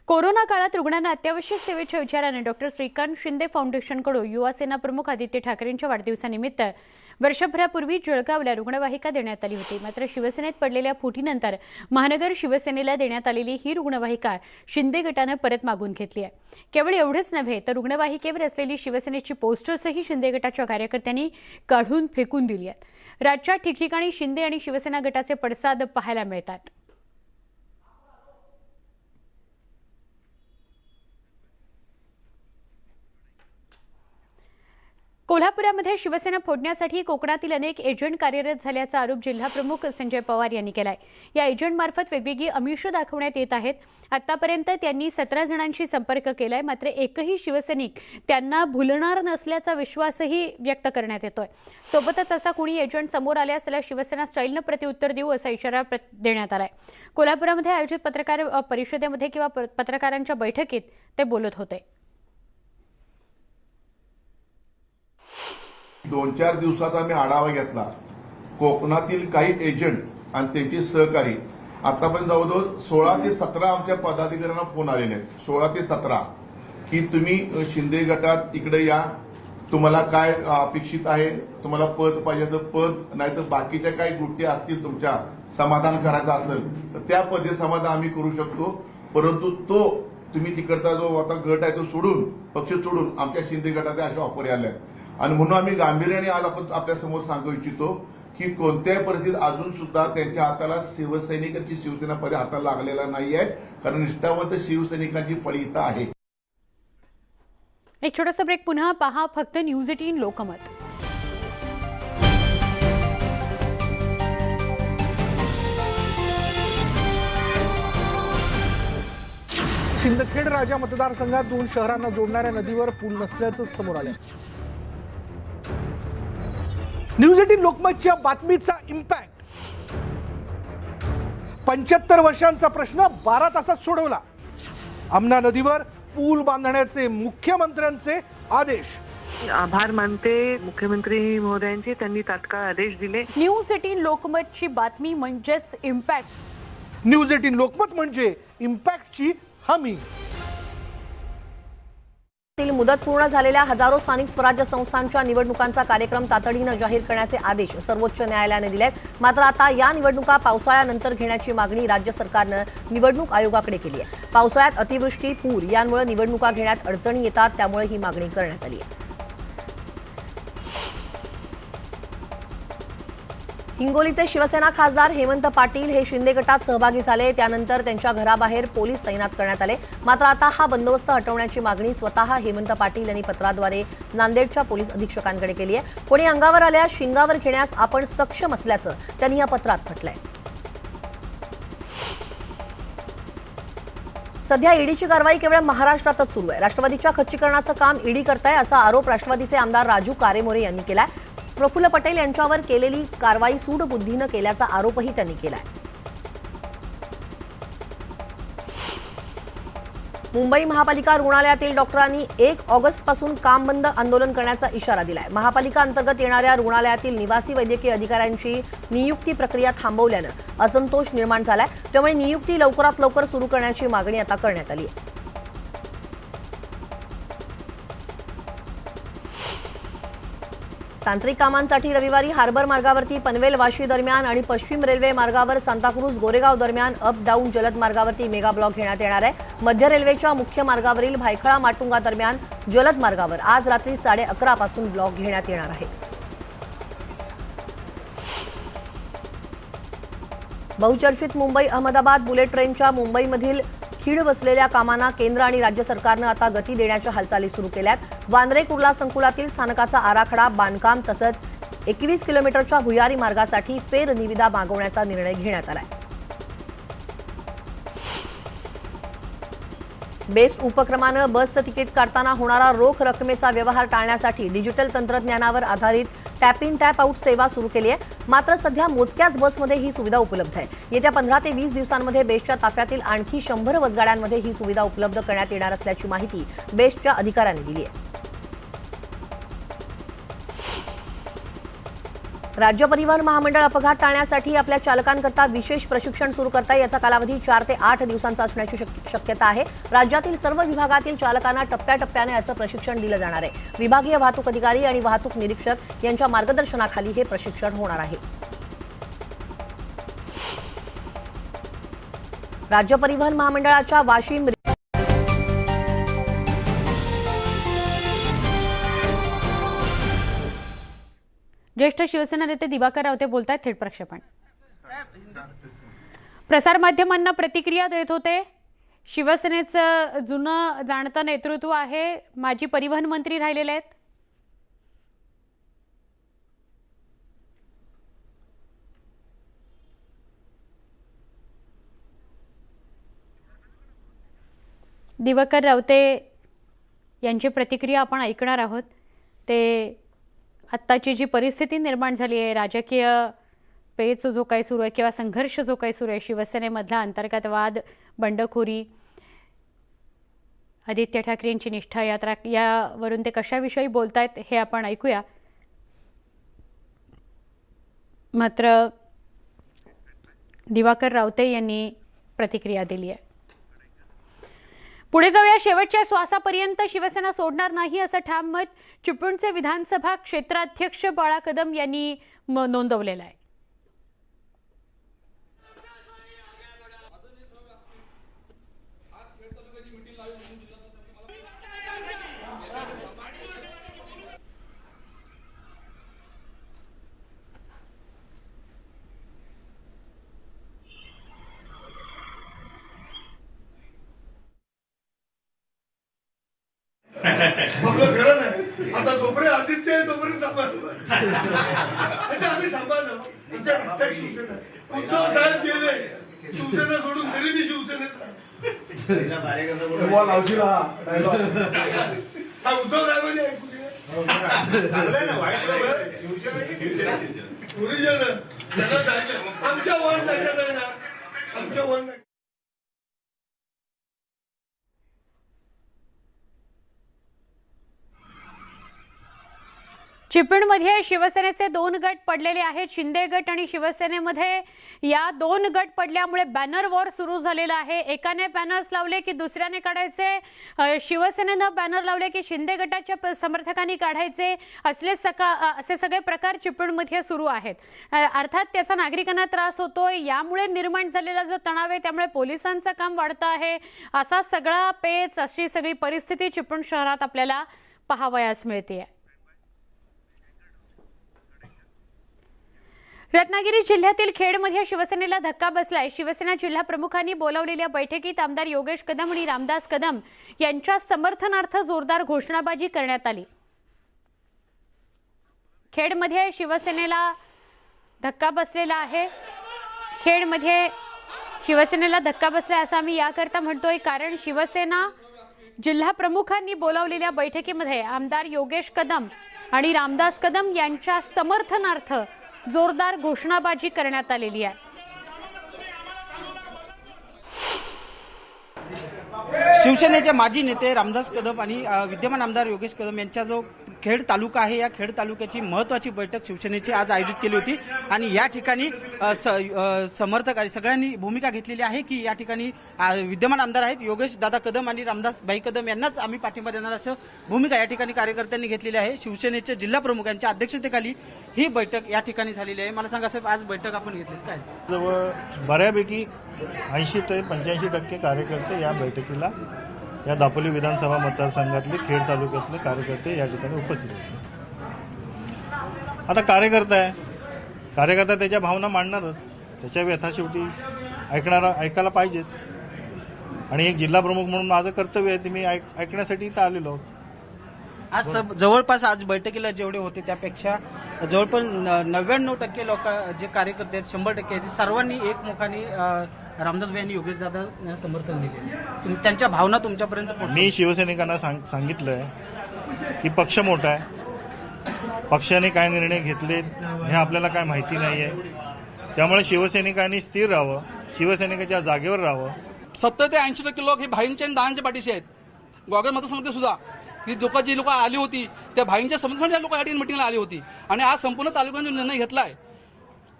कोरोना काळात रुग्णांना अत्यावश्यक सेवेच्या विचाराने डॉक्टर श्रीकांत शिंदे फाउंडेशनकडून युवा सेना प्रमुख आदित्य ठाकरेंच्या वाढदिवसानिमित्त वर्षभरापूर्वी जळगावला रुग्णवाहिका देण्यात आली होती. मात्र शिवसेनेत पडलेल्या फुटीनंतर महानगर शिवसेनेला देण्यात आलेली ही रुग्णवाहिका शिंदे गटानं परत मागून घेतली आहे. केवळ एवढंच नव्हे तर रुग्णवाहिकेवर असलेली शिवसेनेची पोस्टर्सही शिंदे गटाच्या कार्यकर्त्यांनी काढून फेकून दिली आहेत. राज्यात ठिकठिकाणी शिंदे आणि शिवसेना गटाचे पडसाद पाहायला मिळतात. कोल्हापुरामध्ये शिवसेना फोडण्यासाठी कोकणातील अनेक एजंट कार्यरत झाल्याचा आरोप जिल्हाप्रमुख संजय पवार यांनी केलाय. या एजंटमार्फत वेगवेगळी आमिषं दाखवण्यात येत आहेत. आतापर्यंत त्यांनी 17 जणांशी संपर्क केलाय. मात्र एकही शिवसैनिक त्यांना भुलणार नसल्याचा विश्वासही व्यक्त करण्यात येतोय. सोबतच असा कोणी एजंट समोर आल्यास त्याला शिवसेना स्टाईलनं प्रत्युत्तर देऊ असा इशारा देण्यात आलाय. कोल्हापुरामध्ये आयोजित पत्रकार परिषदेमध्ये किंवा पत्रकारांच्या बैठकीत ते बोलत होते. 2-4 दिवसाचा आम्ही आढावा घेतला. कोकणातील काही एजंट आणि त्यांचे सहकारी आतापर्यंत जवळजवळ 16 ते 17 आमच्या पदाधिकाऱ्यांना फोन आलेले आहेत. 16 ते 17 की तुम्ही शिंदे गटात इकडे या, तुम्हाला काय अपेक्षित आहे, तुम्हाला पद पाहिजे तर पद, नाही तर बाकीच्या काही गोष्टी असतील तुमच्या समाधान करायचं असेल तर त्या पदे समाधान आम्ही करू शकतो. परंतु तो तुम्ही तिकडचा जो आता गट आहे तो सोडून, पक्ष सोडून आमच्या शिंदे गटाच्या अशा ऑफर आल्या आहेत. आणि म्हणून आम्ही गांभीर्याने आज आपण आपल्या समोर सांगू इच्छितो की कोणत्याही परिस्थितीत अजून सुद्धा त्यांच्या हाताला शिवसैनिकांची शिवसेना पदे हाताला लागलेला नाही आहे. कारण निष्ठावंत शिवसैनिकांची फळी इथं आहे. एक छोटासा ब्रेक. पुन्हा पहा फक्त न्यूज 18 लोकमत. शिंदखेड राजा मतदारसंघात 2 शहरांना जोडणाऱ्या नदीवर पूल नसल्याचं समोर आलं. न्यूज 18 लोकमतच्या बातमीचा इम्पॅक्ट. 75 वर्षांचा प्रश्न 12 तासात सोडवला. आमना नदीवर पूल बांधण्याचे मुख्यमंत्र्यांचे आदेश. आभार मानते मुख्यमंत्री महोदयांचे, त्यांनी तात्काळ आदेश दिले. न्यूज 18 लोकमतची बातमी म्हणजेच इम्पॅक्ट. न्यूज 18 लोकमत म्हणजे इम्पॅक्टची हमी. मुदत पूर्ण झालेल्या हजारो स्थानिक स्वराज्य संस्थांच्या निवडणुकांचा कार्यक्रम तातडीनं जाहीर करण्याचे आदेश सर्वोच्च न्यायालयाने दिलेत. मात्र आता या निवडणुका पावसाळ्यानंतर घेण्याची मागणी राज्य सरकारनं निवडणूक आयोगाकडे केली आहे. पावसाळ्यात अतिवृष्टी, पूर यांमुळे निवडणुका घेण्यात अडचणी येतात, त्यामुळे ही मागणी करण्यात आली आहे. हिंगोलीचे शिवसेना खासदार हेमंत पाटील हे शिंदे गटात सहभागी झाले. त्यानंतर त्यांच्या घराबाहेर पोलीस तैनात करण्यात आले. मात्र आता हा बंदोबस्त हटवण्याची मागणी स्वतः हेमंत पाटील यांनी पत्राद्वारे नांदेडच्या पोलीस अधीक्षकांकडे केली आहे. कोणी अंगावर आल्यास शिंगावर घेण्यास आपण सक्षम असल्याचं त्यांनी या पत्रात म्हटलंय. सध्या ईडीची कारवाई केवळ महाराष्ट्रातच सुरू आहे. राष्ट्रवादीच्या खच्चीकरणाचं काम ईडी करताय असा आरोप राष्ट्रवादीचे आमदार राजू कारेमोरे यांनी केलाय. प्रफुल्ल पटेल यांच्यावर केलेली कारवाई सूडबुद्धीनं केल्याचा आरोपही त्यांनी केलाय. मुंबई महापालिका रुग्णालयातील डॉक्टरांनी 1 ऑगस्टपासून काम बंद आंदोलन करण्याचा इशारा दिलाय. महापालिका अंतर्गत येणाऱ्या रुग्णालयातील निवासी वैद्यकीय अधिकाऱ्यांची नियुक्ती प्रक्रिया थांबवल्यानं असंतोष निर्माण झालाय. त्यामुळे नियुक्ती लवकरात लवकर सुरू करण्याची मागणी आता करण्यात आली आहे. तांत्रिक कामांसाठी रविवारी हार्बर मार्गावरती पनवेल वाशी दरम्यान आणि पश्चिम रेल्वे मार्गावर सांताक्रूज गोरेगाव दरम्यान अप डाऊन जलद मार्गावरती मेगा ब्लॉक घेण्यात येणार आहे. मध्य रेल्वेच्या मुख्य मार्गावरील भायखळा माटुंगा दरम्यान जलद मार्गावर आज रात्री 11:30 पासून ब्लॉक घेण्यात येणार आहे. बहुचर्चित मुंबई अहमदाबाद बुलेट ट्रेनच्या मुंबईमधील खीळ बसलेल्या कामांना केंद्र आणि राज्य सरकारनं आता गती देण्याच्या हालचाली सुरू केल्यात। वांद्रे कुर्ला संकुलातील स्थानकाचा आराखडा, बांधकाम तसंच 21 किलोमीटरच्या भुयारी मार्गासाठी फेरनिविदा मागवण्याचा निर्णय घेण्यात आलाय। बेस्ट उपक्रमानं बसचं तिकीट काढताना होणारा रोख रकमेचा व्यवहार टाळण्यासाठी डिजिटल तंत्रज्ञानावर आधारित टॅप इन टॅप आउट सेवा सुरू केली आहे। मात्र सध्या मोजक्याच बसमध्ये ही सुविधा उपलब्ध आहे। येत्या 15 ते 20 दिवसांमध्ये बेस्टच्या ताफ्यातील आणखी 100 बसगाड्यांमध्ये ही सुविधा उपलब्ध करण्यात येणार असल्याची माहिती बेस्टच्या अधिकाऱ्यांनी दिली आहे। राज्य परिवहन महामंडळ अपघात टाळण्यासाठी आपल्या चालकांकरता विशेष प्रशिक्षण सुरू करताय। याचा कालावधी 4 ते 8 दिवसांचा असण्याची शक्यता आहे। राज्यातील सर्व विभागातील चालकांना टप्प्याटप्प्याने याचं प्रशिक्षण दिलं जाणार आहे। विभागीय वाहतूक अधिकारी आणि वाहतूक निरीक्षक यांच्या मार्गदर्शनाखाली हे प्रशिक्षण होणार आहे। राज्य परिवहन महामंडळाच्या वाशिम ज्येष्ठ शिवसेना नेते दिवाकर रावते बोलतायत थेट प्रक्षेपण। प्रसारमाध्यमांना प्रतिक्रिया देत होते। शिवसेनेचं जुनं जाणतं नेतृत्व आहे, माजी परिवहन मंत्री राहिलेले आहेत। दिवाकर रावते यांची प्रतिक्रिया आपण ऐकणार आहोत। ते आत्ताची जी परिस्थिती निर्माण झाली आहे, राजकीय पेच जो काही सुरू आहे किंवा संघर्ष जो काही सुरू आहे, शिवसेनेमधला अंतर्गत वाद, बंडखोरी, आदित्य ठाकरेंची निष्ठा यात्रा, यावरून ते कशाविषयी बोलतायत हे आपण ऐकूया। मात्र दिवाकर रावते यांनी प्रतिक्रिया दिली आहे। पुढे जाऊया, शेवटच्या श्वासापर्यंत शिवसेना सोडणार नाही असं ठाम मत चिपळूणचे विधानसभा क्षेत्राध्यक्ष बाळा कदम यांनी नोंदवलेलं आहे। आपलं खरं नाही, आता जोपर्यंत आदित्य आहे तोपर्यंत आम्ही सांभाळलं। उद्धव साहेब गेले, शिवसेना सोडून तरी मी शिवसेनेत उद्धव साहेबांनी ऐकू ओरिजिनल त्यांना जायचं, आमच्या वन नाही ना, आमच्या वन नाही। चिपळूणमध्ये शिवसेनेचे 2 गट पडलेले आहेत। शिंदे गट आणि शिवसेनेमध्ये या 2 गट पडल्यामुळे बॅनर वॉर सुरू झालेला आहे। एकाने बॅनर्स लावले की दुसऱ्याने काढायचे, शिवसेनेनं बॅनर लावले की शिंदे गटाच्या समर्थकांनी काढायचे, असे सगळे प्रकार चिपळूणमध्ये सुरू आहेत। अर्थात त्याचा नागरिकांना त्रास होतोय, यामुळे निर्माण झालेला जो तणाव आहे त्यामुळे पोलिसांचं काम वाढतं आहे। असा सगळा पेच, अशी सगळी परिस्थिती चिपळूण शहरात आपल्याला पाहावयास मिळते। रत्नागिरी जिल्ह्यातील खेडमध्ये शिवसेनेला धक्का बसलाय। शिवसेना जिल्हा प्रमुखांनी बोलावलेल्या बैठकीत आमदार योगेश कदम आणि रामदास कदम यांच्या समर्थनार्थ जोरदार घोषणाबाजी करण्यात आली। खेडमध्ये शिवसेनेला धक्का बसलेला आहे। खेडमध्ये शिवसेनेला धक्का बसलाय असं आम्ही याकरता म्हणतोय कारण शिवसेना जिल्हा प्रमुखांनी बोलावलेल्या बैठकीमध्ये आमदार योगेश कदम आणि रामदास कदम यांच्या समर्थनार्थ जोरदार घोषणाबाजी करण्यात आलेली आहे। शिवसेनेचे माजी नेते रामदास कदम आणि विद्यमान आमदार योगेश कदम यांचा जो खेड तालुका आहे, या खेड तालुक्याची महत्त्वाची बैठक शिवसेनेची आज आयोजित केली होती आणि या ठिकाणी समर्थक सगळ्यांनी भूमिका घेतलेली आहे की या ठिकाणी विद्यमान आमदार आहेत योगेश दादा कदम आणि रामदास भाई कदम यांनाच आम्ही पाठिंबा देणार असं भूमिका या ठिकाणी कार्यकर्त्यांनी घेतलेली आहे। शिवसेनेचे जिल्हा प्रमुख यांच्या अध्यक्षतेखाली ही बैठक या ठिकाणी झालेली आहे। मला सांगा साहेब, आज बैठक आपण घेतली काय? जवळ बऱ्यापैकी 80 ते 85% कार्यकर्ते या बैठकीला, या दापोली विधानसभा मतदारसंघातले खेड तालुक्यातले कार्यकर्ते या ठिकाणी उपस्थित होते। आता कार्यकर्ता आहे, कार्यकर्ता त्याच्या भावना मांडणारच, त्याच्या व्यथा शेवटी ऐकायला पाहिजेच. आणि एक जिल्हा प्रमुख म्हणून माझं कर्तव्य आहे ते मी ऐकण्यासाठी इथं आलेलो आहोत. आज जवळपास आज बैठकीला जेवढे होते त्यापेक्षा जवळपास 99% लोक जे कार्यकर्ते आहेत 100% आहेत सर्वांनी एकमुखाने रामदासभाई आणि योगेश दादा समर्थन दिले. त्यांच्या भावना तुमच्यापर्यंत पोहोचल्या. मी शिवसैनिकांना सांगितलंय की पक्ष मोठा आहे, पक्षाने काय निर्णय घेतले हे आपल्याला काय माहिती नाही आहे. त्यामुळे शिवसैनिकांनी स्थिर राहावं, शिवसैनिकाच्या जागेवर राहावं. 70 ते 80% लोक हे भाईंच्या आणि दादांच्या पाठीशी आहेत. गोगल मतदारसंघात सुद्धा ती जी लोक आली होती त्या भाईंच्या समर्थनासाठी लोक या ठिकाणी मिटिंगला आली होती. आणि आज संपूर्ण तालुक्याने निर्णय घेतलाय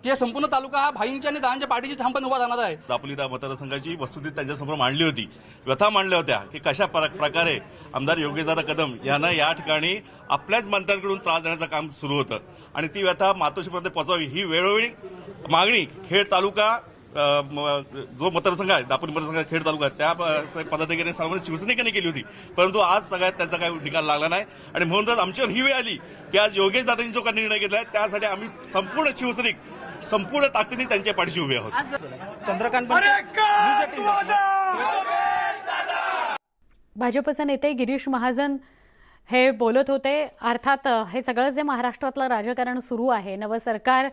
की संपूर्ण तालुका हा भाईंच्या आणि दादांच्या पाठीशी ठामपणे उभा राहणार आहे. दापोली मतदारसंघाची वस्तुस्थिती त्यांच्यासमोर मांडली होती, व्यथा मांडल्या होत्या की कशा प्रकारे आमदार योगेशदादा कदम यांना या ठिकाणी आपल्याच मंत्र्यांकडून त्रास देण्याचं काम सुरू होतं आणि ती व्यथा मातोश्रीपर्यंत पोहोचावी ही वेळोवेळी मागणी खेड तालुका जो मतदारसंघ आहे दापोली मतदारसंघ खेड तालुका त्या पदाधिकारी सर्वांनी शिवसैनिकांनी केली होती. परंतु आज सगळ्यात त्याचा काही निकाल लागला नाही आणि म्हणूनच आमच्यावर ही वेळ आली की आज योगेश दादांनी जो काही निर्णय घेतलाय त्यासाठी आम्ही संपूर्ण शिवसैनिक संपूर्ण ताकदीने त्यांच्या पाठीशी उभे आहोत. चंद्रकांत भाजपचे नेते गिरीश महाजन हे बोलत होते. अर्थात हे सगळं जे महाराष्ट्रातलं राजकारण सुरू आहे, नवं सरकार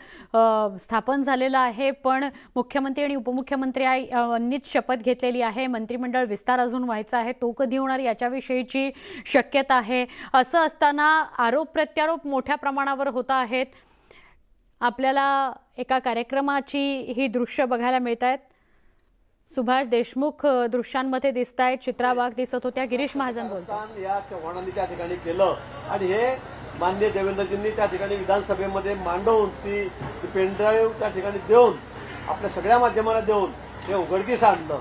स्थापन झालेलं आहे, पण मुख्यमंत्री आणि उपमुख्यमंत्र्यांनीच शपथ घेतलेली आहे. मंत्रिमंडळ विस्तार अजून व्हायचा आहे, तो कधी होणार याच्याविषयीची शक्यता आहे. असं असताना आरोप प्रत्यारोप मोठ्या प्रमाणावर होत आहेत. आपल्याला एका कार्यक्रमाची ही दृश्य बघायला मिळत आहेत. सुभाष देशमुख दृश्यांमध्ये दिसत आहेत, चित्रा वाघ दिसत होत्या. गिरीश महाजन बोलतात. या चव्हाणांनी त्या ठिकाणी केलं आणि हे माननीय देवेंद्रजींनी त्या ठिकाणी विधानसभेमध्ये मांडवून ती पेनड्राईव्ह त्या ठिकाणी देऊन आपल्या सगळ्या माध्यमांना देऊन हे उघडकीस आणलं.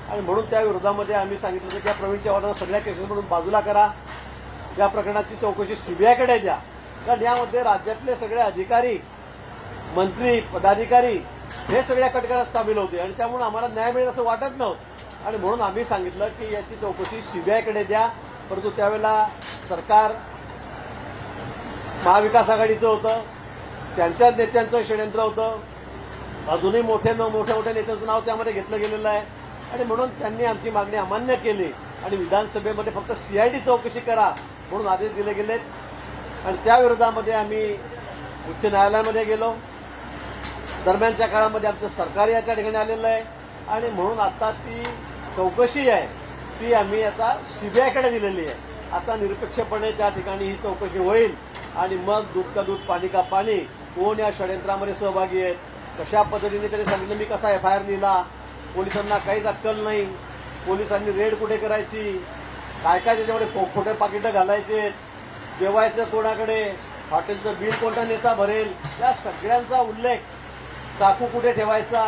आणि म्हणून त्या विरोधामध्ये आम्ही सांगितलं की त्या प्रवीण चव्हाणांना सगळ्या केसेसमधून बाजूला करा, या प्रकरणाची चौकशी सीबीआयकडे द्या. कारण यामध्ये राज्यातले सगळे अधिकारी, मंत्री, पदाधिकारी हे सगळ्या कटकरात सामील होते आणि त्यामुळे आम्हाला न्याय मिळेल असं वाटत नव्हतं. आणि म्हणून आम्ही सांगितलं की याची चौकशी सीबीआयकडे द्या. परंतु त्यावेळेला सरकार महाविकास आघाडीचं होतं, त्यांच्या नेत्यांचं षडयंत्र होतं, अजूनही मोठ्या नेत्यांचं नाव त्यामध्ये घेतलं गेलेलं आहे. आणि म्हणून त्यांनी आमची मागणी अमान्य केली आणि विधानसभेमध्ये फक्त सीआयडी चौकशी करा म्हणून आदेश दिले गेलेत. आणि त्या विरोधामध्ये आम्ही उच्च न्यायालयामध्ये गेलो. दरम्यानच्या काळामध्ये आमचं सरकार या त्या ठिकाणी आलेलं आहे आणि म्हणून आता ती चौकशी आहे ती आम्ही आता सीबीआयकडे दिलेली आहे. आता निरपेक्षपणे त्या ठिकाणी ही चौकशी होईल आणि मग दूध का दूध पाणी का पाणी, कोण या षडयंत्रामध्ये सहभागी आहेत, कशा पद्धतीने त्यांनी सांगितलं. मी कसा FIR लिहिला, पोलिसांना काहीच अक्कल नाही, पोलिसांनी रेड कुठे करायची, काय काय त्याच्यामध्ये खोटे पाकिटं घालायचे, जेवायचं कोणाकडे, हॉटेलचं बिल कोणता नेता भरेल, या सगळ्यांचा उल्लेख, चाकू कुठे ठेवायचा,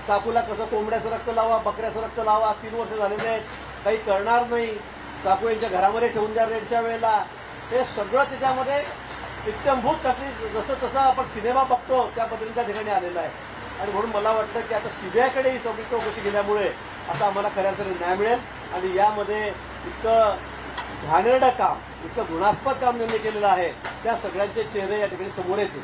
चाकूला कसं कोंबड्याचं रक्त लावा, बकऱ्याचं रक्त लावा, 3 वर्ष झालेले आहेत, काही करणार नाही, चाकू यांच्या घरामध्ये ठेवून द्या रेडच्या वेळेला. हे सगळं त्याच्यामध्ये इत्यंभूत टाकली, जसं तसं आपण सिनेमा बघतो त्या पद्धतीने त्या ठिकाणी आलेला आहे. आणि म्हणून मला वाटतं की आता सीबीआयकडे ही चौकशी गेल्यामुळे आता आम्हाला खऱ्या अर्थाने न्याय मिळेल. आणि यामध्ये इतकं घाणेरडं काम, इतकं गुणास्पद काम त्यांनी केलेलं आहे, त्या सगळ्यांचे चेहरे या ठिकाणी समोर येतील.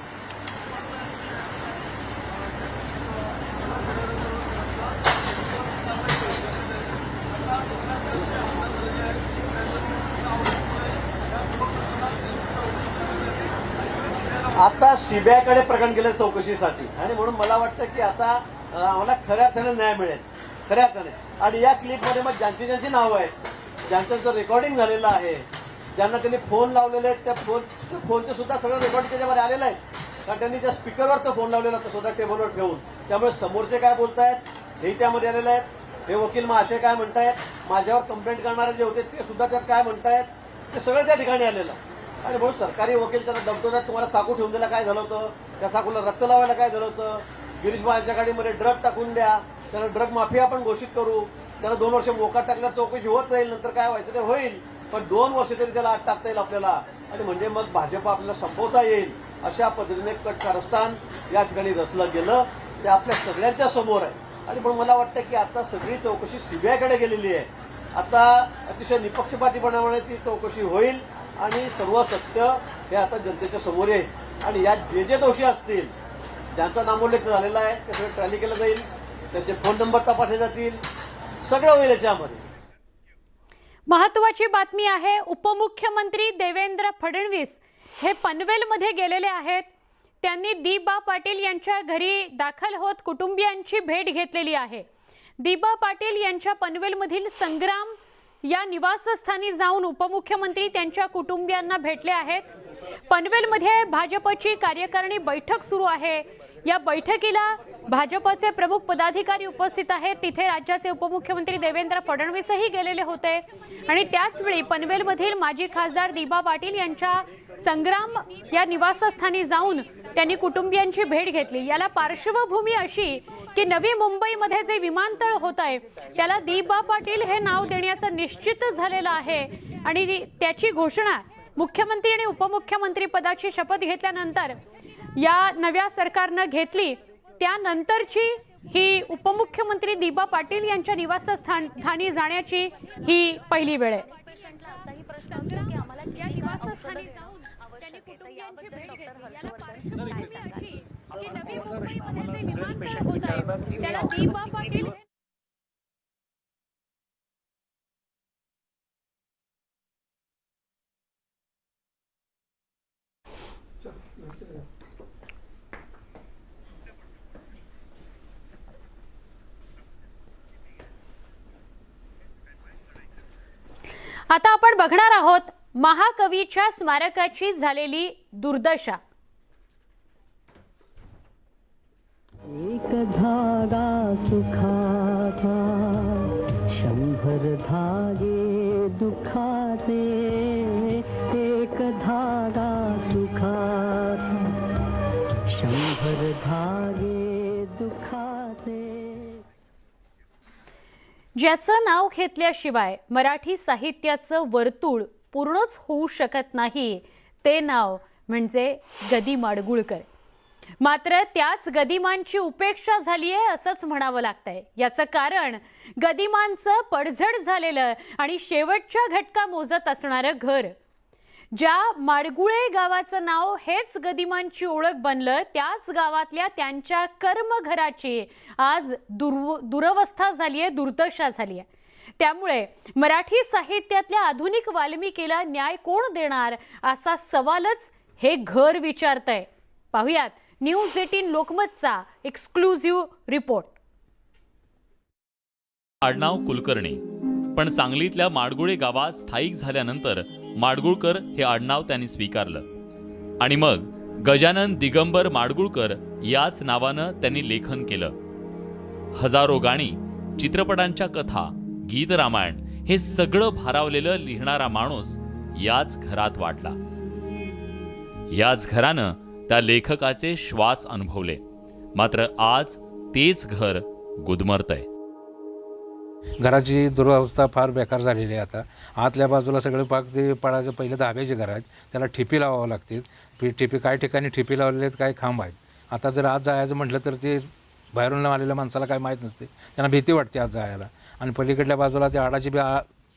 आता सीबीआयकडे प्रकरण केलं चौकशीसाठी आणि म्हणून मला वाटतं की आता आम्हाला खऱ्या अर्थाने न्याय मिळेल, खऱ्या अर्थाने. आणि या क्लिपमध्ये मग ज्यांची नावं आहेत, ज्यांचं रेकॉर्डिंग झालेलं आहे, ज्यांना त्यांनी फोन लावलेले आहेत, त्या फोनचे सुद्धा सगळं रेकॉर्डिंग त्याच्यामध्ये आलेलं आहे. कारण त्यांनी त्या स्पीकरवर तो फोन लावलेला होता स्वतः टेबलवर ठेवून. त्यामुळे समोरचे काय बोलतायत हेही त्यामध्ये आलेलं आहे. हे वकील महाशय काय म्हणतायत, माझ्यावर कंप्लेंट करणारे जे होते ते सुद्धा त्यात काय म्हणतायत, ते सगळं त्या ठिकाणी आलेलं आहे. आणि म्हणून सरकारी वकील त्यांना दमतोतात, तुम्हाला चाकू ठेवून द्यायला काय झालं होतं, त्या चाकूला रक्त लावायला काय झालं होतं, गिरीश महाजनच्या गाडीमध्ये ड्रग टाकून द्या, त्याला ड्रग माफिया आपण घोषित करू, त्याला 2 वर्ष मोकाट टाकल्यावर चौकशी होत राहील, नंतर काय व्हायचं ते होईल, पण 2 वर्ष तरी त्याला आत टाकता येईल आपल्याला. आणि म्हणजे मग भाजप आपल्याला संपवता येईल अशा पद्धतीने कारस्थान या ठिकाणी रचलं गेलं. ते आपल्या सगळ्यांच्या समोर आहे. आणि म्हणून मला वाटतं की आता सगळी चौकशी सीबीआयकडे गेलेली आहे. आता अतिशय निपक्षपातीपणामुळे ती चौकशी होईल आणि सर्व सत्य हे आता जनतेच्या समोर येईल. आणि यात जे दोषी असतील ज्यांचा नामोल्लेख झालेला आहे ते सगळं ट्रॅली केलं जाईल, त्यांचे फोन नंबर तपासले जातील, सगळं होईल याच्यामध्ये. महत्त्वाची बातमी आहे, उपमुख्यमंत्री देवेंद्र फडणवीस हे पनवेलमध्ये गेलेले आहेत. त्यांनी दीपा पाटील यांच्या घरी दाखल होत कुटुंबियांची भेट घेतलेली आहे. दीपा पाटील यांच्या पनवेलमधील संग्राम या निवासस्थानी जाऊन उपमुख्यमंत्री त्यांच्या कुटुंबियांना भेटले आहेत. पनवेलमध्ये भाजपची कार्यकारिणी बैठक सुरू आहे. या बैठकीला भाजपचे प्रमुख पदाधिकारी उपस्थित आहेत. तिथे राज्याचे उपमुख्यमंत्री देवेंद्र फडणवीसही गेलेले होते आणि त्याच वेळी पनवेलमधील माजी खासदार दीपा पाटील यांच्या संग्राम या निवासस्थानी जाऊन त्यांनी कुटुंबियांची भेट घेतली. याला पार्श्वभूमी अशी की नवी मुंबईमध्ये जे विमानतळ होत आहे त्याला दीपा पाटील हे नाव देण्याचं निश्चित झालेलं आहे आणि त्याची घोषणा मुख्यमंत्री आणि उपमुख्यमंत्री पदाची शपथ घेतल्यानंतर या नव्या सरकारनं घेतली. त्यानंतरची ही उपमुख्यमंत्री दीपा पाटील यांच्या निवासस्थानी जाण्याची ही पहिली वेळ आहे. या निवासस्थानी जाऊन त्यांनी कुटुंबियांची भेट घेतली. याला पार्श्वभूमी अशी की नवी मुंबईमध्ये जे विमानतळ होत आहे त्याला दीपा पाटील आता आपण बघणार आहोत महाकवीच्या स्मारकाची झालेली दुर्दशा. एक धागा सुखाचा, शंभर धागे दुखाचे. एक धागा सुखाचा, शंभर धागे दुखाचे. ज्याचं नाव घेतल्याशिवाय मराठी साहित्याचं वर्तुळ पूर्णच होऊ शकत नाही ते नाव म्हणजे गदी माडगुळकर. मात्र त्याच गदिमांची उपेक्षा झाली आहे असंच म्हणावं लागतंय. याचं कारण गदिमांचं पडझड झालेलं आणि शेवटच्या घटका मोजत असणारं घर. ज्या माडगुळे गावाचं नाव हेच गदिमांची ओळख बनलं त्याच गावातल्या त्यांच्या कर्मघराची आज दुरवस्था झाली आहे, दुर्दशा झाली आहे. त्यामुळे मराठी साहित्यातल्या आधुनिक वाल्मिकीला न्याय कोण देणार असा सवालच हे घर विचारतंय. पाहुयात न्यूज 18 लोकमतचा एक्सक्लुझिव्ह रिपोर्ट. आडनाव कुलकर्णी, पण सांगलीतल्या माडगुळे गावात स्थायिक झाल्यानंतर माडगुळकर हे आडनाव त्यांनी स्वीकारलं आणि मग गजानन दिगंबर माडगुळकर याच नावानं त्यांनी लेखन केलं. हजारो गाणी, चित्रपटांच्या कथा, गीत रामायण हे सगळं भारावलेलं लिहिणारा माणूस याच घरात वाढला. याच घरानं त्या लेखकाचे श्वास अनुभवले. मात्र आज तेच घर गुदमरतंय. घराची दुरवस्था फार बेकार झालेली आहे. आता आतल्या बाजूला सगळं पाक ते पडायचं पहिलं धाब्याचे घर आहेत, त्याला ठिपी लावावं लागते. ठिपी काही ठिकाणी ठिपी लावलेले आहेत, काही खांब आहेत. आता जर आज जायचं म्हटलं तर ते बाहेरून आलेल्या माणसाला काय माहीत नसते, त्यांना भीती वाटते आज जायला. आणि पलीकडल्या बाजूला ते आडाची बी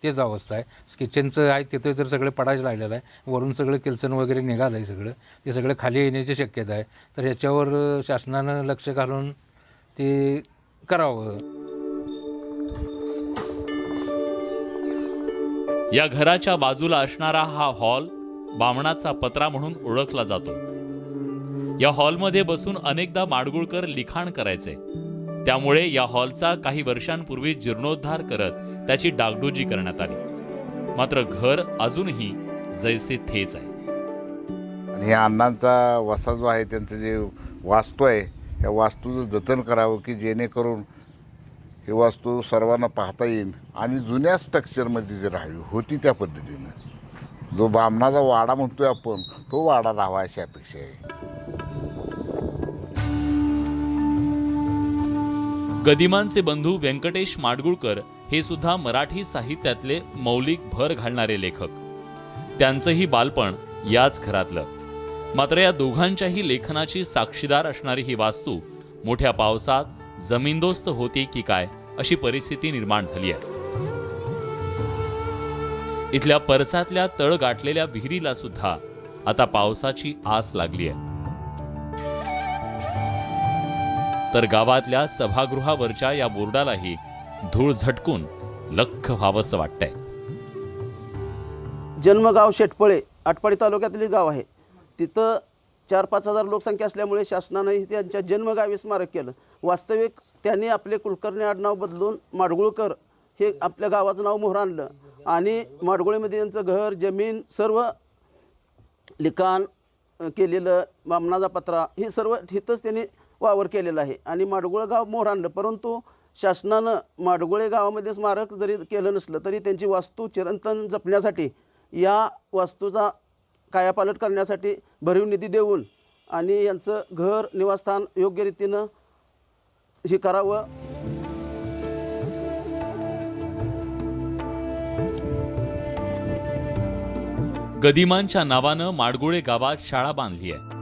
तेच अवस्था आहे. किचनचं आहे तिथे तर सगळे पडायला लागलेलं आहे. वरून सगळं किल्चन वगैरे निघालं आहे सगळं. ते सगळं खाली येण्याची शक्यता आहे. तर ह्याच्यावर शासनानं लक्ष घालून ते करावं. या घराच्या बाजूला असणारा हा हॉल बामणाचा पत्रा म्हणून ओळखला जातो. या हॉलमध्ये बसून अनेकदा माडगुळकर लिखाण करायचे. त्यामुळे या हॉलचा काही वर्षांपूर्वी जीर्णोद्धार करत त्याची डागडुजी करण्यात आली. मात्र घर अजूनही जैसे थेच आहे. आणि या अण्णांचा वसा जो आहे, त्यांचं जे वास्तू आहे, या वास्तूचं जतन करावं की जेणेकरून ही वास्तू सर्वांना पाहता येईल आणि जुन्या स्ट्रक्चरमध्ये जे राहावी होती त्या पद्धतीनं. जो बामणाचा वाडा म्हणतोय आपण, तो वाडा राहावा अशी अपेक्षा आहे. गदिमांचे बंधू व्यंकटेश माडगुळकर हे सुद्धा मराठी साहित्यातले मौलिक भर घालणारे लेखक. त्यांचंही बालपण याच घरातलं. मात्र या दोघांच्याही लेखनाची साक्षीदार असणारी ही वास्तू मोठ्या पावसात जमीनदोस्त होती की काय अशी परिस्थिती निर्माण झाली आहे. इथल्या परसातल्या तळ गाठलेल्या विहिरीला सुद्धा आता पावसाची आस लागली आहे. तर गावातल्या सभागृहावरच्या या बोर्डालाही धूळ झटकून लख्ख व्हावंसं वाटतंय. जन्मगाव शेटपळे आटपाडी तालुक्यातील गाव आहे. तिथं 4-5 हजार लोकसंख्या असल्यामुळे शासनाने त्यांच्या जन्मगावी स्मारक केलं. वास्तविक त्यांनी आपले कुलकर्णी आडनाव बदलून माडगुळकर हे आपल्या गावाचं नाव मोहर आणलं आणि माडगुळीमध्ये त्यांचं घर जमीन सर्व लिखाण केलेलं बामणाचा पत्रा हे सर्व तिथंच त्यांनी वावर केलेला आहे आणि माडगुळ गाव मोहर आणलं. परंतु शासनानं माडगुळे गावामध्ये स्मारक जरी केलं नसलं तरी त्यांची वास्तू चिरंतन जपण्यासाठी या वास्तूचा कायापालट करण्यासाठी भरीव निधी देऊन आणि यांचं घर निवासस्थान योग्य रीतीनं हे करावं. गदिमांच्या नावानं माडगुळे गावात शाळा बांधली आहे.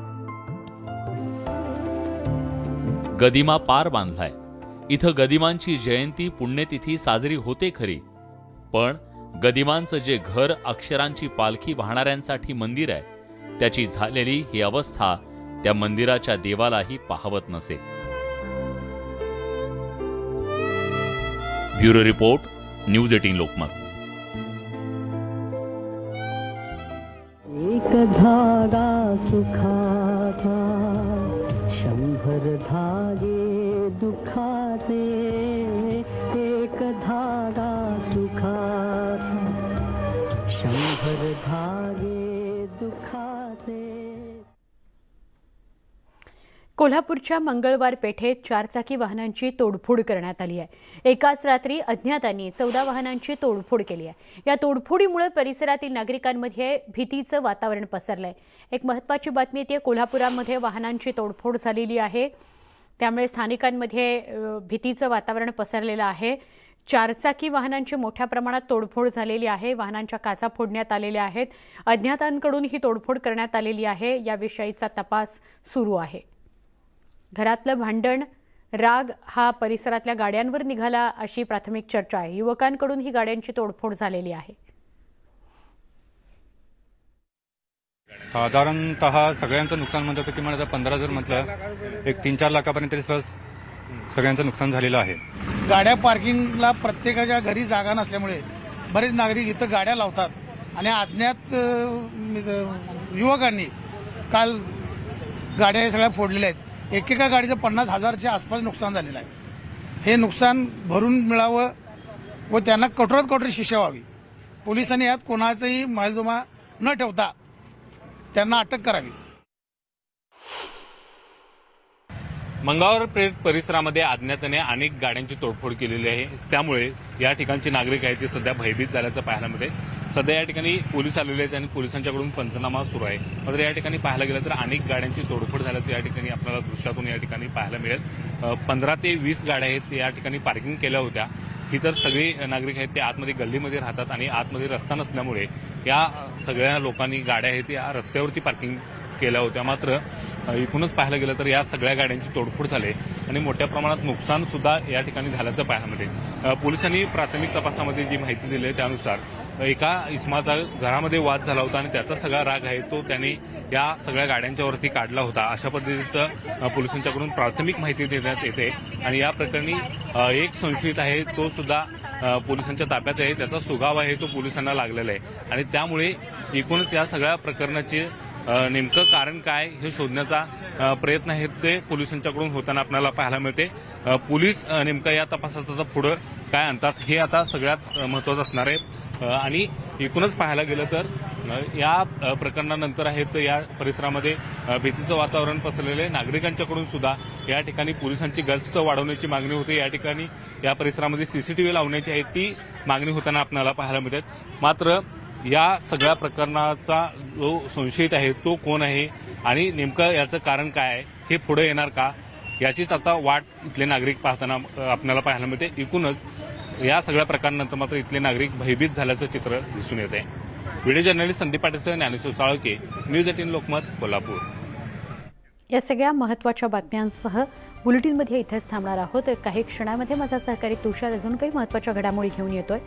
गदिमा पार बांधलाय. इथं गदिमांची जयंती पुण्यतिथी साजरी होते खरी, पण गदिमांचं जे घर अक्षरांची पालखी वाहणाऱ्यांसाठी मंदिर आहे त्याची झालेली ही अवस्था त्या मंदिराच्या देवालाही पाहवत नसेल. Bureau report, news 18 Lokmat. एक धागा सुखाचा 100 धागे दुखाचे. एक धागा सुखाचा 100 धागे दुखाचे. कोल्हापूरच्या मंगळवार पेठेत 4 चाकी वाहनांची तोडफोड करण्यात आली आहे. एकाच रात्री अज्ञातांनी 14 वाहनांची तोडफोड केली आहे. या तोडफोडीमुळे परिसरातील नागरिकांमध्ये भीतीचं वातावरण पसरलंय. एक महत्त्वाची बातमी येते, कोल्हापुरामध्ये वाहनांची तोडफोड झालेली आहे, त्यामुळे स्थानिकांमध्ये भीतीचं वातावरण पसरलेलं आहे. 4 चाकी वाहनांची मोठ्या प्रमाणात तोडफोड झालेली आहे. वाहनांच्या काचा फोडण्यात आलेल्या आहेत. अज्ञातांकडून ही तोडफोड करण्यात आलेली आहे. याविषयीचा तपास सुरू आहे. घरातलं भांडण, राग हा परिसरातल्या गाड्यांवर निघाला अशी प्राथमिक चर्चा आहे. युवकांकडून ही गाड्यांची तोडफोड झालेली आहे. साधारणतः सगळ्यांचं नुकसान म्हणतात की मला 15 जर म्हटलं एक 3-4 लाखापर्यंत तरी सहज सगळ्यांचं नुकसान झालेलं आहे. गाड्या पार्किंगला प्रत्येकाच्या घरी जागा नसल्यामुळे बरेच नागरिक इथं गाड्या लावतात आणि अज्ञात युवकांनी काल गाड्या सगळ्या फोडलेल्या आहेत. एकेका गाडीचं 50,000च्या आसपास नुकसान झालेलं आहे. हे नुकसान भरून मिळावं व त्यांना कठोरात कठोर शिक्षा व्हावी. पोलिसांनी यात कोणाचाही मालजोमा न ठेवता त्यांना अटक करावी. मंगळवार पेठ परिसरामध्ये अज्ञाताने अनेक गाड्यांची तोडफोड केलेली आहे. त्यामुळे या ठिकाणचे नागरिक आहेत ते सध्या भयभीत झाल्याचं पाहायला मिळते. सध्या या ठिकाणी पोलीस आलेले आहेत आणि पोलिसांच्याकडून पंचनामा सुरू आहे. मात्र या ठिकाणी पाहायला गेलं तर अनेक गाड्यांची तोडफोड झाल्याचं या ठिकाणी आपल्याला दृश्यातून या ठिकाणी पाहायला मिळेल. 15 ते 20 गाड्या आहेत या ठिकाणी पार्किंग केल्या होत्या. ही तर सगळी नागरिक आहेत ते आतमध्ये गल्लीमध्ये राहतात आणि आतमध्ये रस्ता नसल्यामुळे या सगळ्या लोकांनी गाड्या आहेत या रस्त्यावरती पार्किंग केल्या होत्या. मात्र एकूणच पाहायला गेलं तर या सगळ्या गाड्यांची तोडफोड झाली आणि मोठ्या प्रमाणात नुकसान सुद्धा या ठिकाणी झाल्याचं पाहायला मिळते. पोलिसांनी प्राथमिक तपासामध्ये जी माहिती दिली आहे त्यानुसार एका इसमाचा घरामध्ये वाद झाला होता आणि त्याचा सगळा राग आहे तो त्यांनी या सगळ्या गाड्यांच्यावरती काढला होता. अशा पद्धतीचं पोलिसांच्याकडून प्राथमिक माहिती देण्यात येते आणि या प्रकरणी एक संशयित आहे तो सुद्धा पोलिसांच्या ताब्यात आहे. त्याचा सुगाव आहे तो पोलिसांना लागलेला आहे आणि त्यामुळे एकूणच या सगळ्या प्रकरणाची नेमकं कारण काय हे शोधण्याचा प्रयत्न आहे ते पोलिसांच्याकडून होताना आपल्याला पाहायला मिळते. पोलीस नेमकं या तपासात आता पुढं काय आणतात हे आता सगळ्यात महत्त्वाचं असणार आहे. आणि एकूणच पाहायला गेलं तर या प्रकरणानंतर आहेत या परिसरामध्ये भीतीचं वातावरण पसरलेलं आहे. नागरिकांच्याकडून सुद्धा या ठिकाणी पोलिसांची गस्त वाढवण्याची मागणी होते. या ठिकाणी या परिसरामध्ये सीसीटीव्ही लावण्याची आहे ती मागणी होताना आपल्याला पाहायला मिळते. मात्र या सगळ्या प्रकरणाचा जो संशयित आहे तो कोण आहे आणि नेमकं याचं कारण काय आहे हे पुढे येणार का याचीच आता वाट इथले नागरिक पाहताना आपल्याला पाहायला मिळते. एकूणच या सगळ्या प्रकारानंतर मात्र इथले नागरिक भयभीत झाल्याचं चित्र दिसून येत आहे. व्हिडिओ जर्नलिस्ट संदीप पाटीलसह ज्ञानेश्वर साळके, न्यूज 18 लोकमत, कोल्हापूर. या सगळ्या महत्त्वाच्या बातम्यांसह बुलेटिनमध्ये इथेच थांबणार आहोत. काही क्षणामध्ये माझा सहकारी तुषार अजून काही महत्त्वाच्या घडामोडी घेऊन येतोय.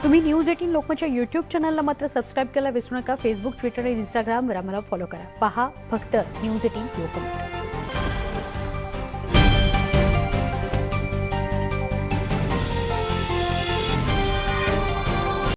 तुम्ही न्यूज 18 लोकमतच्या यूट्यूब चॅनलला मात्र सबस्क्राईब करायला विसरू नका. फेसबुक, ट्विटर आणि इंस्टाग्रामवर आम्हाला फॉलो करा. पहा फक्त न्यूज 18 लोकमत.